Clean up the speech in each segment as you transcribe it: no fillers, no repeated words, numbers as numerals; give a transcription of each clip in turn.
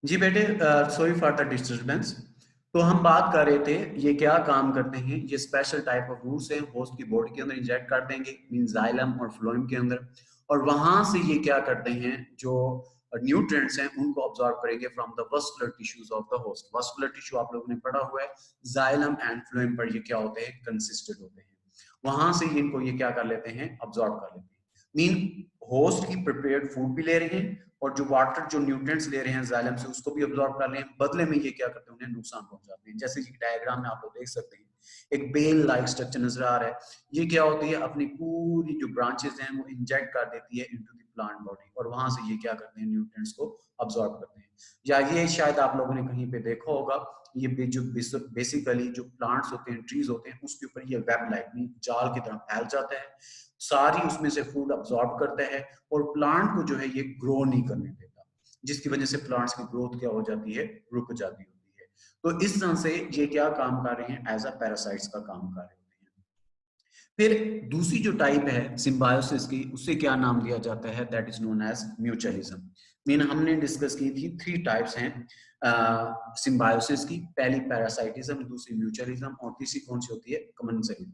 जी बेटे, sorry for the disturbance. तो हम बात कर रहे थे ये क्या काम करते हैं। ये स्पेशल टाइप ऑफ रूट्स हैं, होस्ट की बॉडी के अंदर इंजेक्ट कर देंगे, मीन जाइलम और फ्लोएम के अंदर, और वहां से ये क्या करते हैं, जो न्यूट्रिएंट्स हैं उनको ऑब्जॉर्व करेंगे from the vascular tissues of the host. Vascular tissue आप लोगों ने पढ़ा हुआ है, जाइलम एंड फ्लोएम पर ये क्या होते हैं, कंसिस्टेड होते हैं। वहां से इनको ये क्या कर लेते हैं, ऑब्जॉर्व कर लेते हैं। मीन होस्ट की प्रिपेयर्ड फूड भी ले रहे हैं, और जो वाटर, जो न्यूट्रिएंट्स ले रहे हैं जाइलम से, उसको भी अब्सॉर्ब कर लें, बदले में ये क्या करते हैं, उन्हें नुकसान पहुंचाते हैं। जैसे कि डायग्राम में आप लोग देख सकते हैं, एक बेल लाइक स्ट्रक्चर नजर आ रहा है। ये क्या होती है, अपनी पूरी जो ब्रांचेस हैं वो इंजेक्ट कर देती है इनटू द प्लांट बॉडी, और वहां से ये क्या करते हैं, न्यूट्रिएंट्स को अब्सॉर्ब करते हैं। या ये शायद आप लोगों ने कहीं पे देखा होगा, ये जो बेसिकली जो प्लांट्स होते हैं, ट्रीज होते हैं, उसके ऊपर ये वेब लाइक जाल की तरह फैल जाता है, सारी उसमें से फूड अब्सॉर्ब करता है, और प्लांट को जो है ये ग्रो नहीं करने देता, जिसकी वजह से प्लांट्स की ग्रोथ क्या हो जाती है, रुक जाती होती है। तो इस तरह से ये क्या काम कर रहे हैं, एज अ पैरासाइट्स का काम कर रहे होते हैं। फिर दूसरी जो टाइप है सिम्बायोसिस की, उससे क्या नाम दिया जाता है, that is known as mutualism. Mean हमने डिस्कस की थी, थ्री टाइप्स हैं सिम्बायोसिस की। पहली पैरासाइटिज्म, दूसरी म्यूचुअलिज्म, और तीसरी कौन सी होती है, कमेंसलिज्म।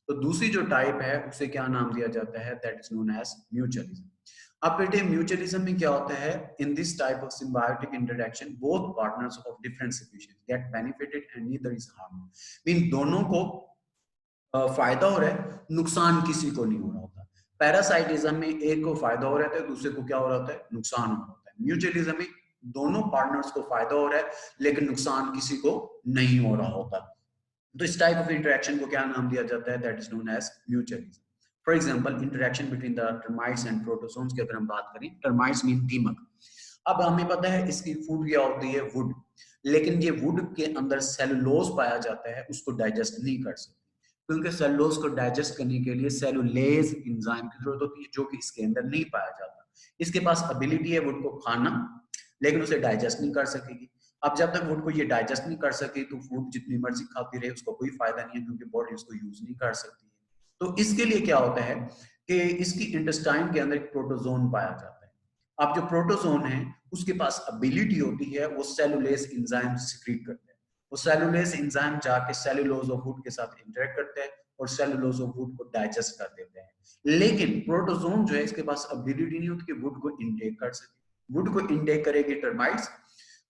तो दूसरी जो टाइप है उसे क्या नाम दिया जाता है, that is known as mutualism. अब बेटे म्यूचुअलिज्म में क्या होता है, in this type of symbiotic interaction both partners of different species get benefited and neither is harm. Mean दोनों को फायदा हो रहा है, नुकसान किसी को नहीं हो रहा होता। पैरासाइटिज्म में एक को फायदा हो रहा है, दूसरे को क्या हो रहा होता है, नुकसान हो रहा होता है। म्यूचुअलिज्म में दोनों पार्टनर्स को फायदा हो रहा है, लेकिन नुकसान किसी को नहीं हो रहा होता। तो इस टाइप ऑफ इंटरेक्शन को क्या नाम दिया जाता है, that is known as mutualism. For example, interaction between the termites and protozoans की अगर हम बात करें, टर्माइट्स मीन दीमक। अब हमें पता है इसकी फूड क्या होती है, वुड, लेकिन ये वुड के अंदर सेलुलोज पाया जाता है, उसको डाइजेस्ट नहीं कर सकती, क्योंकि सेलुलोज को डाइजेस्ट करने के लिए सेलुलेज एंजाइम की जरूरत होती है, जो कि इसके अंदर नहीं पाया जाता। इसके पास एबिलिटी है वुड को खाना, लेकिन उसे डाइजेस्ट नहीं कर सकेगी। अब जब तक वुड को ये डाइजेस्ट नहीं कर सके, तो फूड जितनी मर्जी खाती रहे उसको कोई फायदा नहीं है, क्योंकि बॉडी उसको यूज नहीं कर सकती है। तो इसके लिए क्या होता है कि इसकी इंटेस्टाइन के अंदर एक प्रोटोजोन पाया जाता है। अब जो प्रोटोजोन है उसके पास एबिलिटी होती है, वो सेलुलेज एंजाइम सिक्रीट करते हैं। वो सेलुलेज एंजाइम जाके सेलुलोज ऑफ वुड के साथ इंटरेक्ट करते हैं, और सेलुलोज ऑफ वुड को डाइजेस्ट कर देते हैं। लेकिन प्रोटोजोन जो है, इसके पास एबिलिटी नहीं होती कि वुड को इनटेक कर सके। वुड को इनटेक करेगी टर्माइट्स,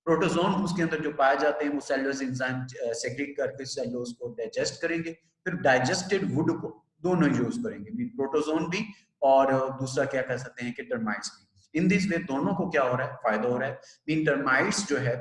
प्रोटोजोन उसके अंदर जो पाए जाते हैं वो सेलुलोज एंजाइम सेक्रेट करके सेलुलोज को डाइजेस्ट करेंगे, फिर डाइजेस्टेड वुड को दोनों यूज करेंगे, मीन प्रोटोजोन भी और दूसरा क्या कह सकते हैं कि टर्माइट्स भी। इन दिस वे दोनों को क्या हो रहा है, फायदा हो रहा है। मीन टर्माइट्स जो है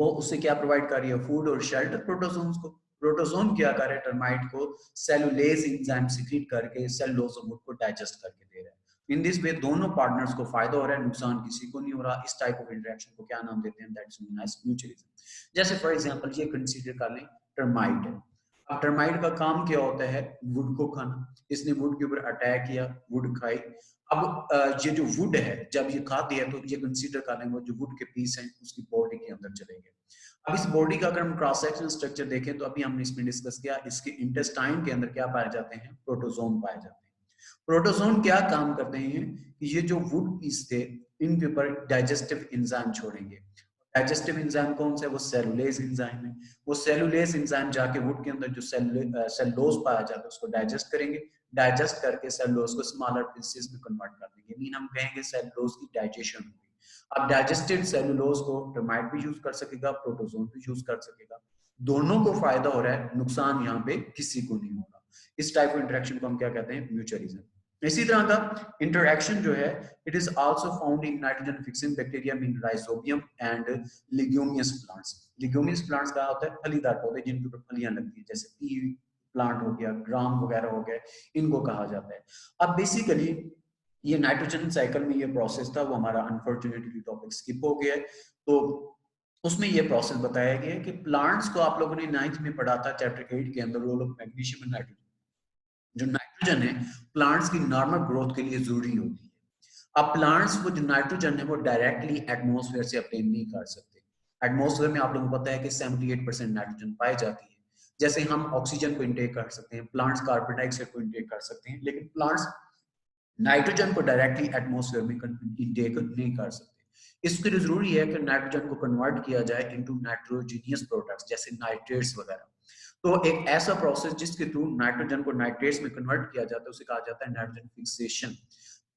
वो उससे क्या प्रोवाइड कर रही है, फूड और शेल्टर प्रोटोजोन्स को। प्रोटोजोन क्या कर रहे हैं, टर्माइट को सेलुलेज एंजाइम सिक्रीट करके सेलुलोज वुड को डाइजेस्ट करके दे रहा है। इन दिस वे दोनों पार्टनर्स को फायदा हो रहा है, नुकसान किसी को नहीं हो रहा। इस टाइप ऑफ इंटरेक्शन को क्या नाम देते हैं, दैट्स नोन एज म्यूचुअलिज्म। जैसे फॉर एग्जांपल ये कंसीडर कर लें, टर्माइट है। अब टर्माइट का काम क्या होता है, वुड को खाना। इसने वुड के ऊपर अटैक किया, वुड खाई। अब ये जो वुड है जब ये खाती है, तो ये कंसीडर कर लेंगे जो वुड के पीस हैं उसकी बॉडी के अंदर चलेंगे। अब इस बॉडी का अगर हम क्रॉस सेक्शनल स्ट्रक्चर देखें, तो अभी हमने इसमें डिस्कस किया, इसके इंटेस्टाइन के अंदर क्या पाए जाते हैं, प्रोटोजोन पाए जाते हैं। प्रोटोजोन क्या काम करते हैं कि ये जो वुड पीस थे, इनके ऊपर डाइजेस्टिव एंजाइम छोड़ेंगे। डाइजेस्टिव एंजाइम कौन सा है, वो सेलुलेज एंजाइम है। वो सेलुलेज एंजाइम जाके वुड के अंदर जो सेलुलोज पाया जाता है उसको डाइजेस्ट करेंगे। डाइजेस्ट करके सेलुलोज को स्मॉलर पीसेस में कन्वर्ट कर देंगे, मीन हम कहेंगे सेलुलोज की डाइजेशन होगी। अब डाइजेस्टेड सेलुलोज को टर्माइट भी यूज कर सकेगा, प्रोटोजोन भी यूज कर सकेगा। दोनों को फायदा हो रहा है, नुकसान यहाँ पे किसी को नहीं हो रहा। इस टाइप ऑफ इंटरेक्शन को हम क्या कहते हैं, म्यूचुअलिज्म। इसी तरह का इंटरेक्शन जो है, it is also found in nitrogen fixing bacteria mean rhizobium and leguminous plants. Leguminous plants का होता है फलीदार पौधे जिनके ऊपर फलियां लगती है, जैसे पी प्लांट हो गया, ग्राम वगैरह हो गए, इनको कहा जाता है। अब बेसिकली ये नाइट्रोजन साइकिल में ये प्रोसेस था, वो हमारा अनफॉर्चुनेटली टॉपिक स्किप हो गया है। तो उसमें ये प्रोसेस बताया गया है कि प्लांट्स को आप लोगों ने 9th में पढ़ा था, चैप्टर 8 के अंदर, role of magnesium and nitrogen. जो नाइट्रोजन है प्लांट्स की नॉर्मल ग्रोथ के लिए जरूरी होती है। अब प्लांट्स वो जो नाइट्रोजन है वो डायरेक्टली एटमॉस्फेयर से ऑब्टेन नहीं कर सकते। एटमॉस्फेयर में आप लोगों को पता है कि 78% नाइट्रोजन पाई जाती है। जैसे हम ऑक्सीजन को इंटेक कर सकते हैं, प्लांट्स कार्बन डाइऑक्साइड को इंटेक कर सकते हैं, लेकिन प्लांट्स नाइट्रोजन को डायरेक्टली एटमॉस्फेयर में इंटेक नहीं कर सकते। इसके लिए जरूरी है कि नाइट्रोजन को कन्वर्ट किया जाए इनटू नाइट्रोजीनियस प्रोडक्ट्स जैसे नाइट्रेट्स वगैरह। तो एक ऐसा प्रोसेस जिसके थ्रू नाइट्रोजन को नाइट्रेट्स में कन्वर्ट किया जाता है उसे कहा जाता है नाइट्रोजन फिक्सेशन।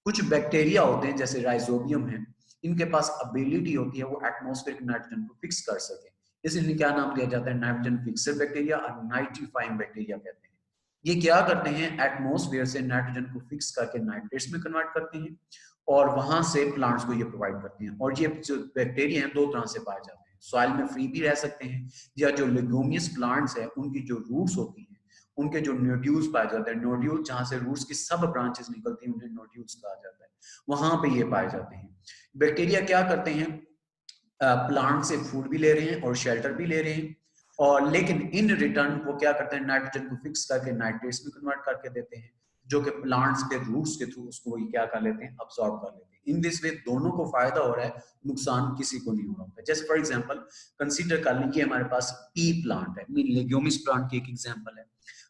कुछ बैक्टीरिया होते हैं जैसे राइजोबियम है, इनके पास एबिलिटी होती है वो एटमॉस्फेरिक नाइट्रोजन को फिक्स कर सके, इसलिए क्या नाम दिया जाता है नाइट्रोजन फिक्सर बैक्टीरिया और नाइट्रीफाइंग बैक्टीरिया कहते हैं। ये क्या करते हैं, एटमॉस्फेयर से नाइट्रोजन को फिक्स करके नाइट्रेट्स में कन्वर्ट करते हैं और वहां से प्लांट्स को ये प्रोवाइड करते हैं। और ये जो बैक्टीरिया हैं दो तरह से पाए जाते हैं, सॉइल में फ्री भी रह सकते हैं या जो लेगुमिनस प्लांट्स है उनकी जो रूट्स होती हैं उनके जो नोड्यूल्स पाए जाते हैं, नोड्यूल जहां से रूट्स की सब ब्रांचेस निकलती हैं उन्हें नोड्यूल्स कहा जाता है, वहां पे ये पाए जाते हैं। बैक्टीरिया क्या करते हैं, प्लांट से फूड भी ले रहे हैं और शेल्टर भी ले रहे हैं, और लेकिन इन रिटर्न वो क्या करते हैं नाइट्रोजन को फिक्स करके नाइट्रेट्स में कन्वर्ट करके देते हैं, जो कि प्लांट्स के रूट्स के थ्रू उसको ये क्या कर लेते हैं, अब्सॉर्ब कर लेते हैं। इन दिस वे दोनों को फायदा हो रहा है, नुकसान किसी को नहीं हो रहा होता। जैसे फॉर एग्जांपल कंसीडर कर लीजिए हमारे पास पी प्लांट है, मीन लेग्यूमिस प्लांट की एक एग्जांपल है।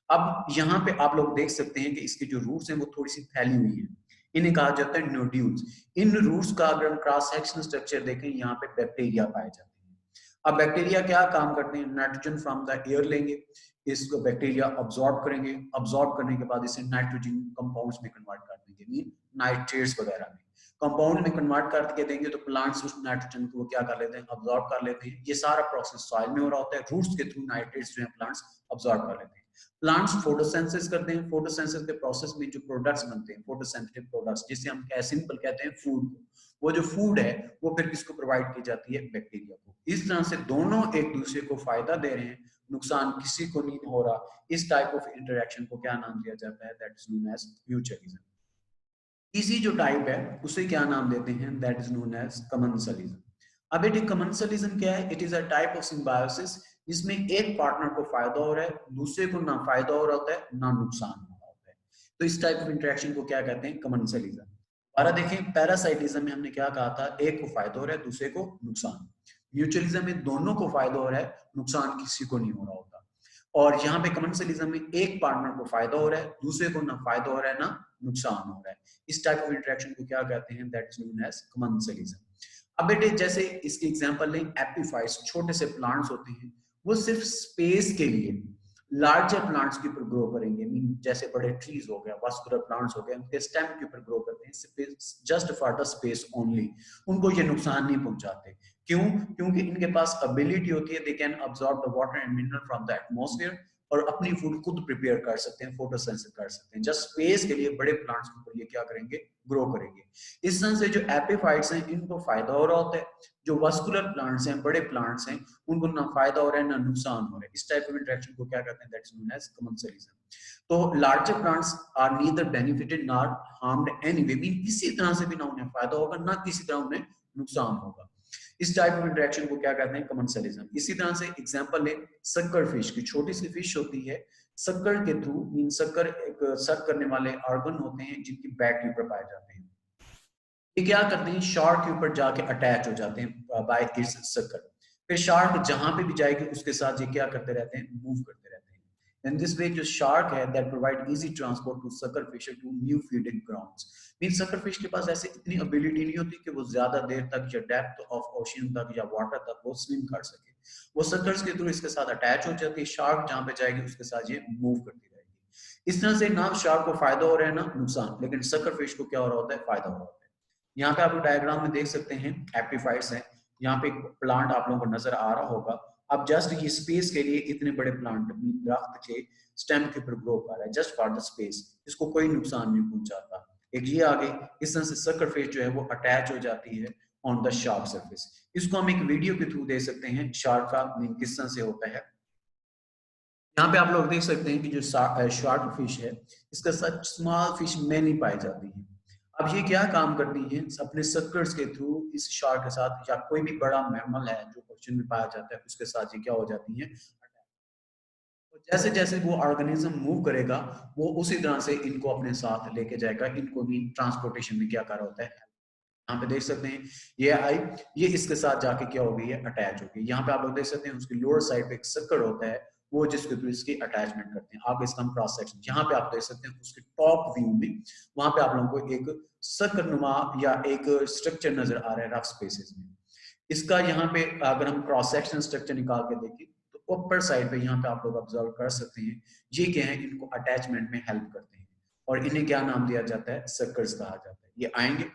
अब यहाँ पे आप लोग देख सकते हैं कि इसकी जो रूट्स हैं वो थोड़ी सी फैली हुई है, इन्हें कहा जाता है नोड्यूल्स। इन रूट्स का अगर हम क्रॉस सेक्शनल स्ट्रक्चर देखें, यहाँ पे बैक्टीरिया पाए जाते हैं। अब बैक्टीरिया क्या काम करते हैं, नाइट्रोजन फ्रॉम द एयर लेंगे, इसको बैक्टीरिया अब्सॉर्ब करेंगे, अब्सॉर्ब करने के बाद इसे नाइट्रोजन कंपाउंड्स में कन्वर्ट कर देंगे, मीन नाइट्रेट्स वगैरह में कंपाउंड में कन्वर्ट करके देंगे, तो प्लांट्स उस नाइट्रोजन को क्या कर लेते हैं, अब्सॉर्ब कर लेते हैं। ये सारा प्रोसेस सॉइल में हो रहा होता है, रूट्स के थ्रू नाइट्रेट्स जो है प्लांट्स अब्सॉर्ब कर लेते हैं। प्लांट्स फोटोसिंथेसिस करते हैं, फोटोसिंथेसिस के प्रोसेस में जो प्रोडक्ट्स बनते हैं फोटोसिंथेटिक प्रोडक्ट्स, जिसे हम सिंपल कहते हैं फूड को, वो जो फूड है वो फिर किसको प्रोवाइड की जाती है, बैक्टीरिया को। इस तरह से दोनों एक दूसरे को फायदा दे रहे हैं, नुकसान किसी को नहीं हो रहा। इस टाइप ऑफ इंटरेक्शन को क्या नाम दिया जाता है, that is known as mutualism. तीसरी जो टाइप है उसे क्या नाम देते हैं, that is known as commensalism. अब बेटे कमेंसलिज्म क्या है, it is a type of symbiosis जिसमें एक पार्टनर को फायदा हो रहा है, दूसरे को ना फायदा हो रहा होता है ना नुकसान हो रहा होता है। तो इस टाइप ऑफ इंटरेक्शन को क्या कहते हैं, कमेंसलिज्म। दोबारा देखें, पैरासाइटिज्म में हमने क्या कहा था, एक को फायदा हो रहा है दूसरे को नुकसान। म्यूचुअलिज्म में दोनों को फायदा हो रहा है, नुकसान किसी को नहीं हो रहा होता। और यहाँ पे कमेंसलिज्म में एक पार्टनर को फायदा हो रहा है, दूसरे को ना फायदा हो रहा है ना नुकसान हो रहा है। इस टाइप ऑफ इंटरेक्शन को क्या कहते हैं, that is known as commensalism. अब बेटे जैसे इसकी एग्जांपल लें, एपिफाइट्स, छोटे से प्लांट्स होते हैं, वो सिर्फ स्पेस के लिए लार्जर प्लांट्स के ऊपर ग्रो करेंगे, मीन जैसे बड़े ट्रीज हो गया, वास्कुलर प्लांट्स हो गए, उनके स्टेम के ऊपर ग्रो करते हैं just for the space only, उनको ये नुकसान नहीं पहुंचाते। क्यों? क्योंकि इनके पास एबिलिटी होती है, they can absorb the water and mineral from the atmosphere और अपनी फूड खुद प्रिपेयर कर सकते हैं, फोटोसिंथेसिस कर सकते हैं। जस्ट स्पेस के लिए बड़े प्लांट्स के ऊपर ये क्या करेंगे, ग्रो करेंगे। इस तरह से जो एपिफाइट्स हैं इनको फायदा हो रहा होता है, जो वास्कुलर प्लांट्स हैं, बड़े प्लांट्स हैं, उनको ना फायदा हो रहा है ना नुकसान हो रहा है। इस टाइप ऑफ इंटरेक्शन को क्या कहते हैं, that is known as commensalism. तो larger plants are neither benefited nor harmed anyway, mean किसी तरह से भी ना उन्हें फायदा होगा ना किसी तरह उन्हें नुकसान होगा। इस टाइप ऑफ इंटरेक्शन को क्या कहते हैं, कमेंसलिज्म। इसी तरह से एग्जांपल ले, सक्कर फिश की, छोटी सी फिश होती है, सक्कर के थ्रू, मीन सक्कर एक सक करने वाले ऑर्गन होते हैं जिनकी बैक के ऊपर पाए जाते हैं। ये क्या करते हैं, शार्क के ऊपर जाके अटैच हो जाते हैं बाय इट्स सक्कर। फिर शार्क जहां पे भी जाएगी उसके साथ ये क्या करते रहते हैं, मूव करते रहते हैं। इन दिस वे जो शार्क है that provide easy transport to sucker fish to new feeding grounds. Mean sucker fish के पास ऐसे इतनी एबिलिटी नहीं होती कि वो ज्यादा देर तक या डेप्थ ऑफ ओशियन तक या वाटर तक वो स्विम कर सके। वो सक्कर्स के थ्रू इसके साथ अटैच हो जाती है, शार्क जहां पे जाएगी उसके साथ ये मूव करती रहेगी। इस तरह से ना शार्क को फायदा हो रहा है ना नुकसान, लेकिन सक्कर फिश को क्या हो रहा होता है, फायदा हो रहा होता है। यहाँ पे आप लोग डायग्राम में देख सकते हैं एपिफाइट्स हैं, यहाँ पे एक प्लांट आप लोगों को नजर आ रहा होगा। अब जस्ट ये स्पेस के लिए इतने बड़े प्लांट दरख्त के स्टेम के ऊपर ग्रो कर रहा है, जस्ट फॉर द स्पेस, इसको कोई नुकसान नहीं पहुंचाता। एक ये आगे इस तरह से सक्कर फिश जो है वो अटैच हो जाती है ऑन द शार्प सरफेस। इसको हम एक वीडियो के थ्रू दे सकते हैं, शार्क का मीन किस तरह से होता है। यहाँ पे आप लोग देख सकते हैं कि जो शार्क फिश है इसका सच स्मॉल फिश में नहीं पाई जाती है। अब ये क्या काम करती है, अपने सक्कर्स के थ्रू इस शार्क के साथ या कोई भी बड़ा मैमल है जो ओशन में पाया जाता है उसके साथ ये क्या हो जाती है, तो जैसे जैसे वो ऑर्गेनिज्म मूव करेगा वो उसी तरह से इनको अपने साथ लेके जाएगा, इनको भी ट्रांसपोर्टेशन में क्या कर रहा होता है। यहाँ पे देख सकते हैं ये आई, ये इसके साथ जाके क्या हो गई है, अटैच हो गई। यहाँ पे आप लोग देख सकते हैं उसकी लोअर साइड पे एक सक्कर होता है, वो जिसके थ्रू इसकी अटैचमेंट करते हैं। आगे इसका हम क्रॉस सेक्शन, यहाँ पे आप देख सकते हैं उसके टॉप व्यू में, वहां पे आप लोगों को एक सर्कल नुमा या एक स्ट्रक्चर नजर आ रहा है रफ स्पेसेस में। इसका यहाँ पे अगर हम क्रॉस सेक्शन स्ट्रक्चर निकाल के देखें तो ऊपर साइड पे यहाँ पे आप लोग ऑब्जर्व कर सकते हैं, ये क्या है, इनको अटैचमेंट में हेल्प करते हैं और इन्हें क्या नाम दिया जाता है, सर्कल्स कहा जाता है। ये आएंगे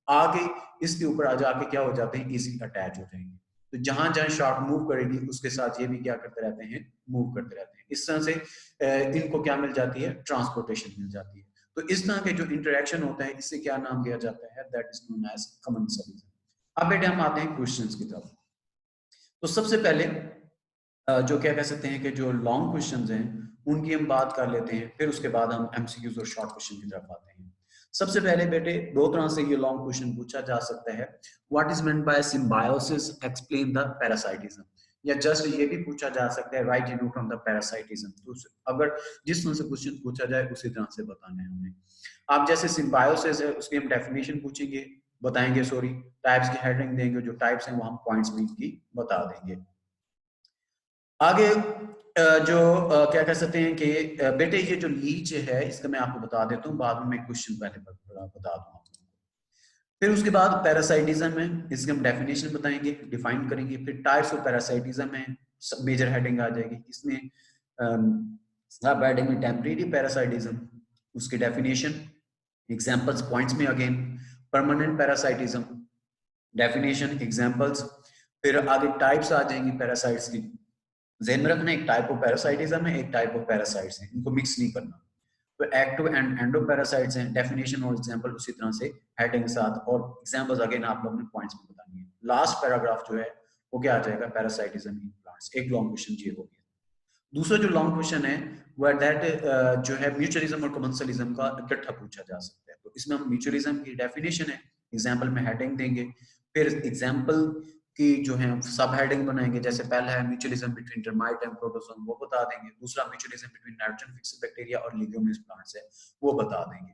आगे इसके ऊपर आ जाके क्या हो जाते हैं, इजी अटैच हो जाएंगे। तो जहां जहां शार्क मूव करेगी उसके साथ ये भी क्या करते रहते हैं, मूव करते रहते हैं। इस तरह से इनको क्या मिल जाती है, ट्रांसपोर्टेशन मिल जाती है। तो इस तरह के जो इंटरेक्शन होता है इससे क्या नाम दिया जाता है, that is known as commensalism. अब बेटे हम आते हैं क्वेश्चंस की तरफ। तो सबसे पहले जो क्या कह सकते हैं कि जो लॉन्ग क्वेश्चंस हैं उनकी हम बात कर लेते हैं, फिर उसके बाद हम एमसीक्यूज और शॉर्ट क्वेश्चन की तरफ आते हैं। सबसे पहले बेटे दो तरह से ये लॉन्ग क्वेश्चन पूछा जा सकता है, what is meant by symbiosis, explain the parasitism, या जस्ट ये भी पूछा जा सकता है, right you know from the parasitism. तो अगर जिस तरह से क्वेश्चन पूछा जाए उसी तरह से बताना है हमें। आप जैसे सिम्बायोसिस है उसकी हम डेफिनेशन पूछेंगे, बताएंगे, सॉरी टाइप्स की हेडिंग देंगे, जो टाइप्स हैं वो हम पॉइंट्स में इनकी बता देंगे। आगे जो क्या कह सकते हैं कि बेटे ये जो लीच है इसका मैं आपको बता देता हूँ, बाद में मैं क्वेश्चन पहले बता दूंगा। फिर उसके बाद पैरासाइटिज्म है, इसकी हम डेफिनेशन बताएंगे, डिफाइन करेंगे। फिर टाइप्स ऑफ पैरासाइटिज्म है, मेजर हेडिंग आ जाएगी इसमें। सब हेडिंग में टेम्परेरी पैरासाइटिज्म, उसकी डेफिनेशन, एग्जांपल्स पॉइंट्स में again, permanent parasitism, definition, examples. फिर आगे टाइप्स आ जाएंगी पैरासाइट्स की। ध्यान में रखना एक टाइप ऑफ पैरासाइटिज्म है, एक टाइप ऑफ पैरासाइट्स है, इनको मिक्स नहीं करना। तो एक्टिव एंड एंडोपैरासाइट्स हैं, डेफिनेशन और एग्जांपल उसी तरह से हेडिंग के साथ, और एग्जांपल्स अगेन आप लोगों ने पॉइंट्स में बतानी है। लास्ट पैराग्राफ जो है वो क्या आ जाएगा, पैरासाइटिज्म इन प्लांट्स। एक लॉन्ग क्वेश्चन ये हो गया। दूसरा जो लॉन्ग क्वेश्चन है वो दैट जो है म्यूचुअलिज्म और कमेंसलिज्म का इकट्ठा पूछा जा सकता है। तो इसमें हम म्यूचुअलिज्म की डेफिनेशन है, एग्जांपल में हेडिंग देंगे, फिर एग्जांपल की जो है सब हेडिंग बनाएंगे। जैसे पहला है म्यूचुअलिज्म बिटवीन टर्माइट एंड प्रोटोजोम, वो बता देंगे। दूसरा mutualism between nitrogen fixed bacteria और लिग्यूमिनस प्लांट्स है, वो बता देंगे।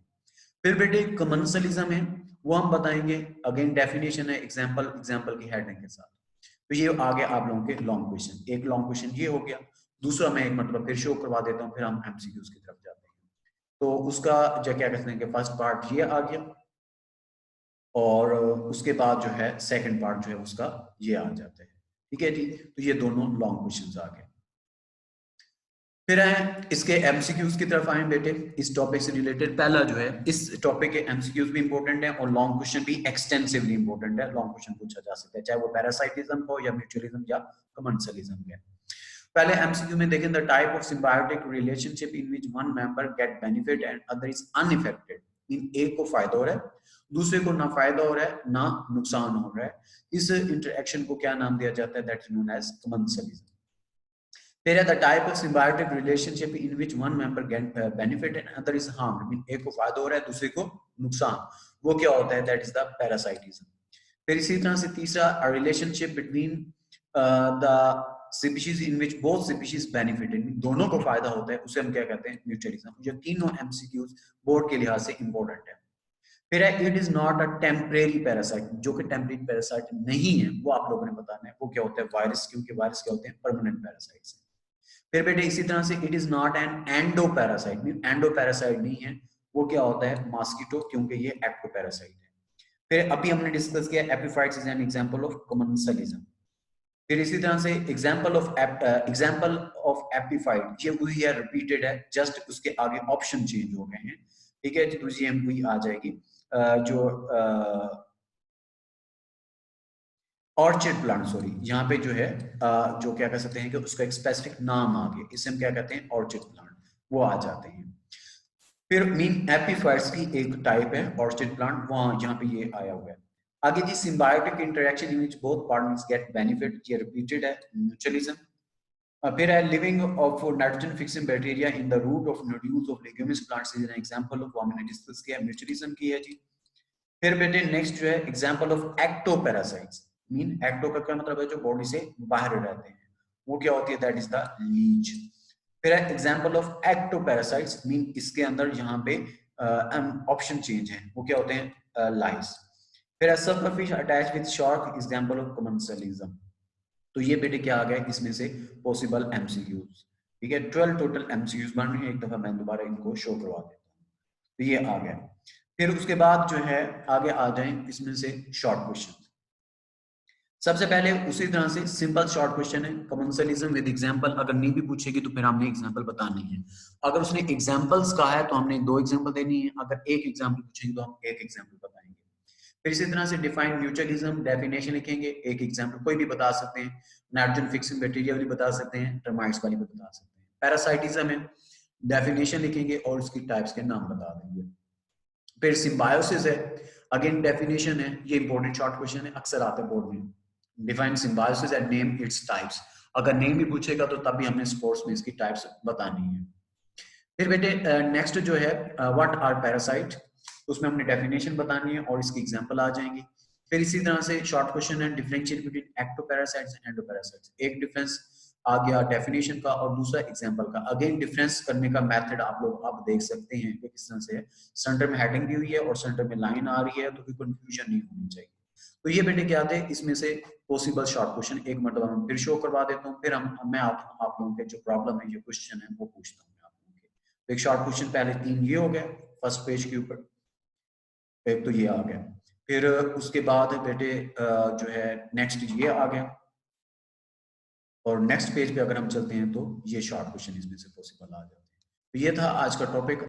फिर बेटे कमेंसलिज्म है, वो हम बताएंगे, अगेन डेफिनेशन है, एग्जांपल की हेडिंग के साथ। तो ये आगे आप लोगों के लॉन्ग क्वेश्चन, एक लॉन्ग क्वेश्चन ये हो गया। दूसरा मैं एक मतलब फिर शो करवा देता हूँ, फिर हम एमसीक्यूज की तरफ जाते हैं। तो उसका जो क्या कहते हैं कि फर्स्ट पार्ट ये आ गया, और उसके बाद जो है सेकंड पार्ट जो है उसका ये आ जाता है। ठीक है जी, तो ये दोनों लॉन्ग क्वेश्चंस आ गए। फिर आए इसके एमसीक्यूज की तरफ आए बेटे, इस टॉपिक से रिलेटेड। पहला जो है इस टॉपिक के एमसीक्यूज भी इंपॉर्टेंट है और लॉन्ग क्वेश्चन भी एक्सटेंसिवली इंपॉर्टेंट है। लॉन्ग क्वेश्चन पूछा जा सकता है चाहे वो पैरासाइटिज्म हो या म्यूचुअलिज्म या कमेंसलिज्म है। पहले एमसीक्यू में देखें, the type of symbiotic relationship in which one member get benefit and other is unaffected. इन एक को फायदा हो रहा है, दूसरे को ना फायदा हो रहा है ना नुकसान हो रहा है, इस इंटरेक्शन को क्या नाम दिया जाता है, that is known as commensalism. फिर है the type of symbiotic relationship in which one member get benefit and other is harmed. Mean एक को फायदा हो रहा है दूसरे को नुकसान, वो क्या होता है, दैट इज द पैरासाइटिज्म। फिर इसी तरह से तीसरा, relationship between the species in which both species benefited, दोनों को फायदा होता है, उसे हम क्या कहते हैं, म्यूचुअलिज्म। ये तीनों एमसीक्यूज बोर्ड के लिहाज से इंपॉर्टेंट है। फिर है it is not a temporary parasite, जो कि टेम्परेरी पैरासाइट नहीं है, वो आप लोगों ने बताना है, वो क्या होता है, वायरस, क्योंकि वायरस क्या होते हैं, परमानेंट पैरासाइट्स। फिर बेटे इसी तरह से it is not an endo parasite, endo parasite नहीं है, वो क्या होता है, मॉस्किटो, क्योंकि ये एक्टो पैरासाइट है। फिर अभी हमने डिस्कस किया epiphytes is an example of commensalism. फिर इसी तरह से एग्जांपल ऑफ एपिफाइट, ये वही है, रिपीटेड है, जस्ट उसके आगे ऑप्शन चेंज हो गए हैं। ठीक है, तो ये वही आ जाएगी जो ऑर्चिड प्लांट, सॉरी यहाँ पे जो है जो क्या कह सकते हैं कि उसका एक स्पेसिफिक नाम आ गया, इसे हम क्या कहते हैं, ऑर्चिड प्लांट, वो आ जाते हैं। फिर मीन एपिफाइट्स की एक टाइप है ऑर्चिड प्लांट, वहां यहाँ पे ये आया हुआ है। आगे जी, symbiotic interaction in which both partners get benefit, ये रिपीटेड है, म्यूचुअलिज्म। फिर है living of nitrogen fixing bacteria in the root of nodules of leguminous plants is an example of, वो हमने डिस्कस किया, म्यूचुअलिज्म की है जी। फिर बेटे नेक्स्ट जो है example of ectoparasites, mean ecto का क्या मतलब है, जो बॉडी से बाहर रहते हैं, वो क्या होती है, दैट इज द लीच। फिर है एग्जांपल ऑफ एक्टोपैरासाइट्स, मीन इसके अंदर यहाँ पे ऑप्शन चेंज है, वो क्या होते हैं, लाइस। फिर है suckerfish attach with shark, example of commensalism. तो ये बेटे क्या आ गया इसमें से पॉसिबल एमसीक्यूज। ठीक है, 12 टोटल एमसीक्यूज बन रहे हैं। एक दफा मैं दोबारा इनको शो करवा देता हूँ। तो ये आ गया। फिर उसके बाद जो है आगे आ जाए इसमें से शॉर्ट क्वेश्चन। सबसे पहले उसी तरह से सिंपल शॉर्ट क्वेश्चन है, कमेंसलिज्म विद एग्जांपल। अगर नहीं भी पूछेगी तो फिर हमने एग्जांपल बताने हैं। अगर उसने एग्जांपल्स कहा है तो हमने 2 एग्जांपल देनी है, अगर एक एग्जांपल पूछेंगे तो हम एक एग्जांपल बताएंगे। फिर इसी तरह से डिफाइन म्यूचुअलिज्म, डेफिनेशन लिखेंगे, एक एग्जांपल कोई भी बता सकते हैं, नाइट्रोजन फिक्सिंग बैक्टीरिया भी बता सकते हैं, टर्माइट्स वाली भी बता सकते हैं। पैरासाइटिज्म है, डेफिनेशन लिखेंगे और उसकी टाइप्स के नाम बता देंगे। फिर सिम्बायोसिस है, अगेन डेफिनेशन है, ये इंपॉर्टेंट शॉर्ट क्वेश्चन है, अक्सर आते हैं बोर्ड में। Define symbiosis and name its types. अगर नेम भी पूछेगा तो तब भी हमने स्पोर्ट्स में इसकी टाइप्स बतानी है। फिर बेटे नेक्स्ट जो है व्हाट आर पैरासाइट, उसमें हमने डेफिनेशन बतानी है और इसकी एग्जांपल आ जाएंगी। फिर इसी तरह से शॉर्ट क्वेश्चन है, differentiate between ectoparasites and endoparasites. एक डिफरेंस आ गया डेफिनेशन का और दूसरा एग्जांपल का। अगेन डिफरेंस करने का मेथड आप लोग अब देख सकते हैं कि किस तरह से है। सेंटर में हेडिंग दी हुई है और सेंटर में लाइन आ रही है, तो कोई कंफ्यूजन नहीं होनी चाहिए। तो ये बेटे क्या थे इसमें से पॉसिबल शॉर्ट क्वेश्चन। एक मतलब हम फिर शो करवा देता हूँ, फिर मैं आप लोगों के जो प्रॉब्लम है, जो क्वेश्चन है वो पूछता हूँ आप लोगों के। तो एक शॉर्ट क्वेश्चन पहले 3 ये हो गया फर्स्ट पेज के ऊपर, एक तो ये आ गया। फिर उसके बाद बेटे जो है नेक्स्ट ये आ गया, और नेक्स्ट पेज पे अगर हम चलते हैं तो ये शॉर्ट क्वेश्चन इसमें से पॉसिबल आ जाते हैं। तो ये था आज का टॉपिक।